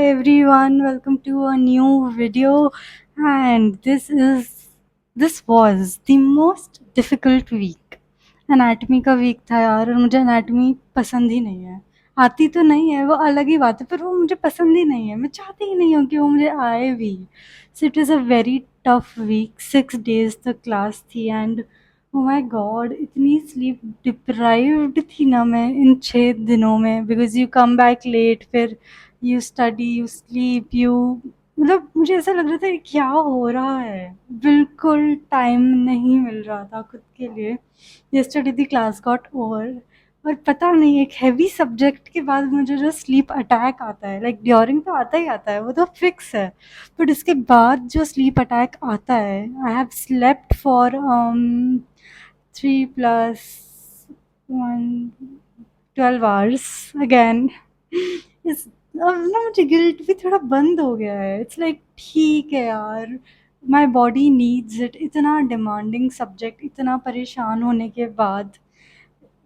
everyone, welcome to a new video. And this was the most difficult week. Anatomy का week था यार, और मुझे एनाटमी पसंद ही नहीं है। आती तो नहीं है, वो अलग ही बात है, पर वो मुझे पसंद ही नहीं है। मैं चाहती ही नहीं हूँ कि वो मुझे आए भी। So it is a very tough week. 6 days तक क्लास थी एंड ओह माय गॉड, इतनी स्लीप डिप्राइव्ड थी ना मैं इन 6 दिनों में, because you come back late, फिर you study, you sleep, you मतलब मुझे ऐसा लग रहा था कि क्या हो रहा है। बिल्कुल टाइम नहीं मिल रहा था खुद के लिए। yesterday the class got over, और पता नहीं, एक हैवी सब्जेक्ट के बाद मुझे जो स्लीप अटैक आता है, लाइक ड्यूरिंग तो आता ही आता है, वो तो फिक्स है, बट उसके बाद जो स्लीप अटैक आता है, I have slept for 3 + 1 12 hours again. इस अब ना मुझे गिल्ट भी थोड़ा बंद हो गया है। इट्स लाइक ठीक है यार, माई बॉडी नीड्स इट। इतना डिमांडिंग सब्जेक्ट, इतना परेशान होने के बाद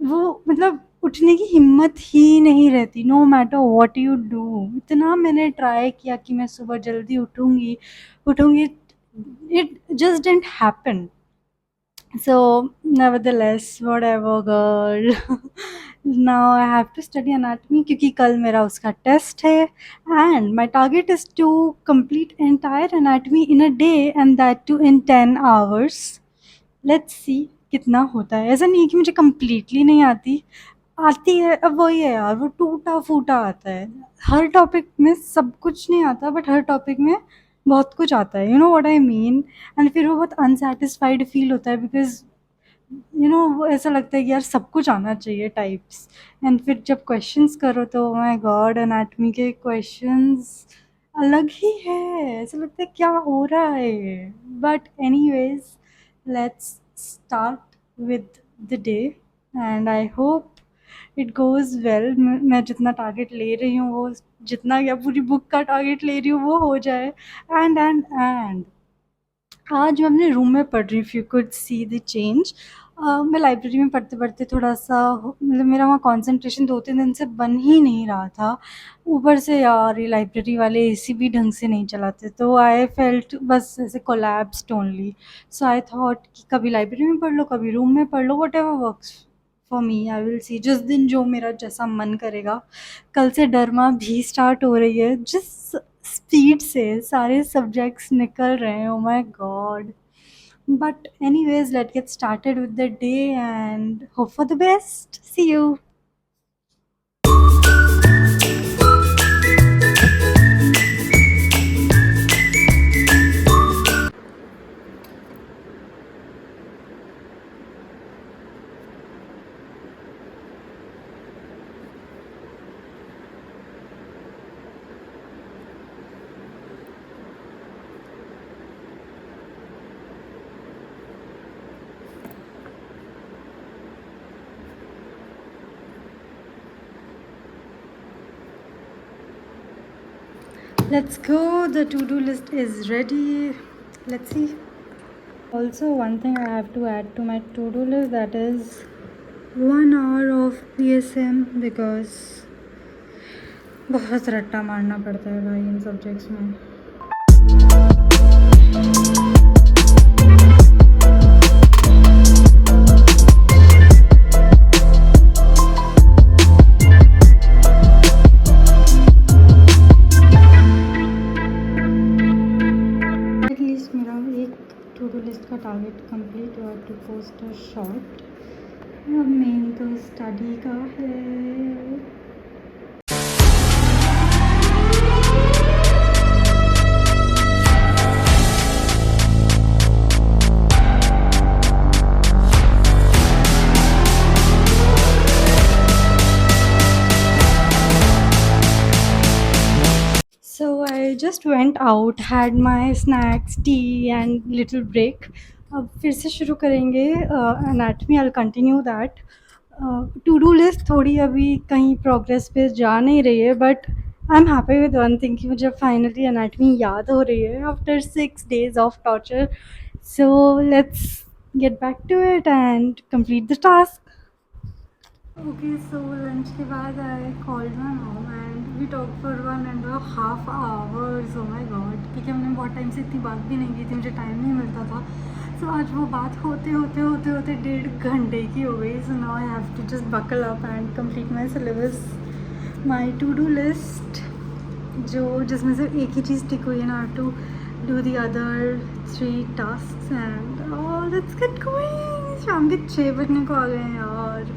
वो मतलब उठने की हिम्मत ही नहीं रहती, no matter what you do. इतना मैंने ट्राई किया कि मैं सुबह जल्दी उठूंगी उठूंगी, it just didn't happen. So nevertheless, whatever girl, now I have to study anatomy क्योंकि कल मेरा उसका टेस्ट है, and my target is to complete entire anatomy in a day, and that too in 10 hours. Let's see कितना होता है। ऐसा नहीं है कि मुझे completely नहीं आती, आती है। अब वही है यार, वो टूटा फूटा आता है। हर टॉपिक में सब कुछ नहीं आता, बट हर टॉपिक में बहुत कुछ आता है, you know what I mean. And फिर वो बहुत अनसेटिस्फाइड फील होता है, बिकॉज वो ऐसा लगता है कि यार सब कुछ आना चाहिए टाइप्स। एंड फिर जब क्वेश्चंस करो तो माय गॉड, एनाटॉमी के क्वेश्चंस अलग ही है। ऐसा लगता है क्या हो रहा है। But anyways, let's start with the day, and I hope it goes well. मैं जितना टारगेट ले रही हूँ, वो जितना या पूरी बुक का टारगेट ले रही हूँ वो हो जाए। एंड आज मैं अपने रूम में पढ़ रही हूँ, if you could see the change. मैं लाइब्रेरी में पढ़ते-पढ़ते थोड़ा-सा मतलब मेरा वहाँ कंसंट्रेशन 2-3 दिन से बन ही नहीं रहा था। ऊपर से यार ये लाइब्रेरी वाले एसी भी ढंग से नहीं चलाते, तो आई फेल्ट बस ऐसे collapsed only. So I thought कि कभी लाइब्रेरी में पढ़ लो, कभी रूम में पढ़ लो, whatever works for me, I will see. जिस दिन जो मेरा जैसा मन करेगा। कल से डरमा भी स्टार्ट हो रही है। जिस स्पीड से सारे सब्जेक्ट्स निकल रहे हैं, oh my god. But anyways, let's get started with the day and hope for the best. See you. Let's go. The to-do list is ready. Let's see. Also, one thing I have to add to my to-do list, that is 1 hour of PSM, because बहुत रट्टा मारना पड़ता है भाई इन subjects में। At least मेरा एक to do list का टारगेट कंप्लीट हुआ, टू पोस्ट अ शॉर्ट। अब मेन तो स्टडी का है। So I just went out, had my snacks, tea and little break. अब फिर से शुरू करेंगे anatomy. I will continue that. To do list थोड़ी अभी कहीं प्रोग्रेस पे जा नहीं रही है, but I am happy with one thing कि मुझे फाइनली एनाटमी याद हो रही है after 6 days of torture. So let's get back to it and complete the task. Okay, so lunch के बाद I called my mom and we talk for 1.5 hours, oh my god, क्योंकि हमने बहुत time से इतनी बात भी नहीं की थी, मुझे टाइम नहीं मिलता था। सो आज वो बात होते होते होते होते 1.5 घंटे की हो गई। So now I have to just buckle up and complete my syllabus, my to do list, जिसमें सिर्फ एक ही चीज़ टिक हुई है ना, to do the other 3 task and let's get going. शाम के 6 बजने को आ गए हैं यार,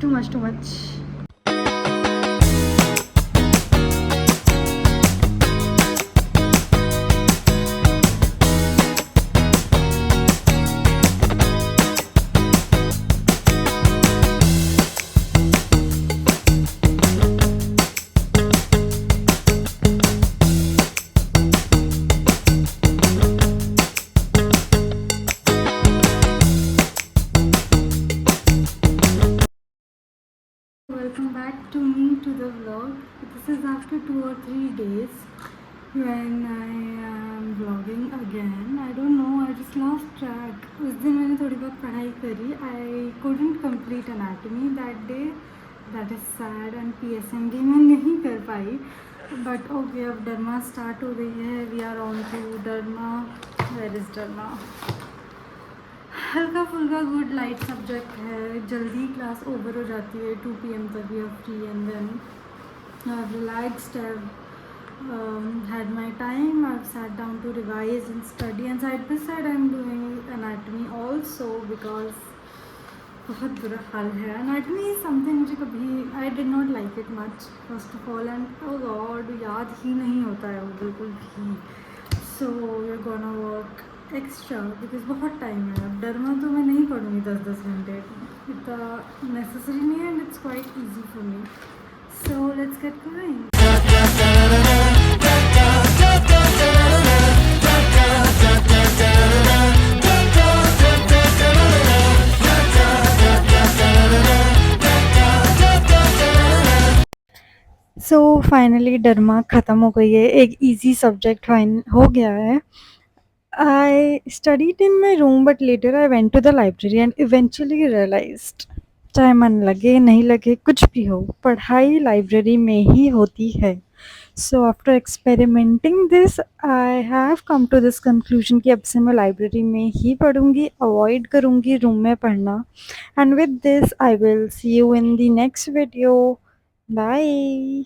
too much too much. Welcome back to me to the vlog. This is after 2 or 3 days when I am vlogging again. I don't know, I just lost track. उस दिन मैंने थोड़ी बहुत पढ़ाई करी. I couldn't complete anatomy that day. That is sad. and PSM भी मैं नहीं कर पाई. But okay, अब डर्मा स्टार्ट हो गई है. We are on to derma. Where is derma? हल्का फुल्का गुड लाइट सब्जेक्ट है, जल्दी क्लास ओवर हो जाती है, 2 PM तक we are free and then I've relaxed, I've had my time, I've sat down to revise and study, and side by side I'm doing anatomy also because बहुत बुरा हाल है. anatomy is something मुझे कभी I did not like it much first of all, and oh god याद ही नहीं होता है वो बिल्कुल भी. So we're gonna work extra because बहुत टाइम है. अब डर्मा तो मैं नहीं पढ़ूँगी 10-10 घंटे, इतना नेसेसरी नहीं है and it's quite easy for me. So let's get going. So finally derma ख़त्म हो गई है, एक ईजी सब्जेक्ट फाइन हो गया है. I studied in my room, but later I went to the library and eventually realized, चाहे मन लगे नहीं लगे कुछ भी हो, पढ़ाई लाइब्रेरी में ही होती है. So after experimenting this, I have come to this conclusion कि अब से मैं लाइब्रेरी में ही पढ़ूंगी, avoid करूंगी रूम में पढ़ना. And with this, I will see you in the next video. Bye.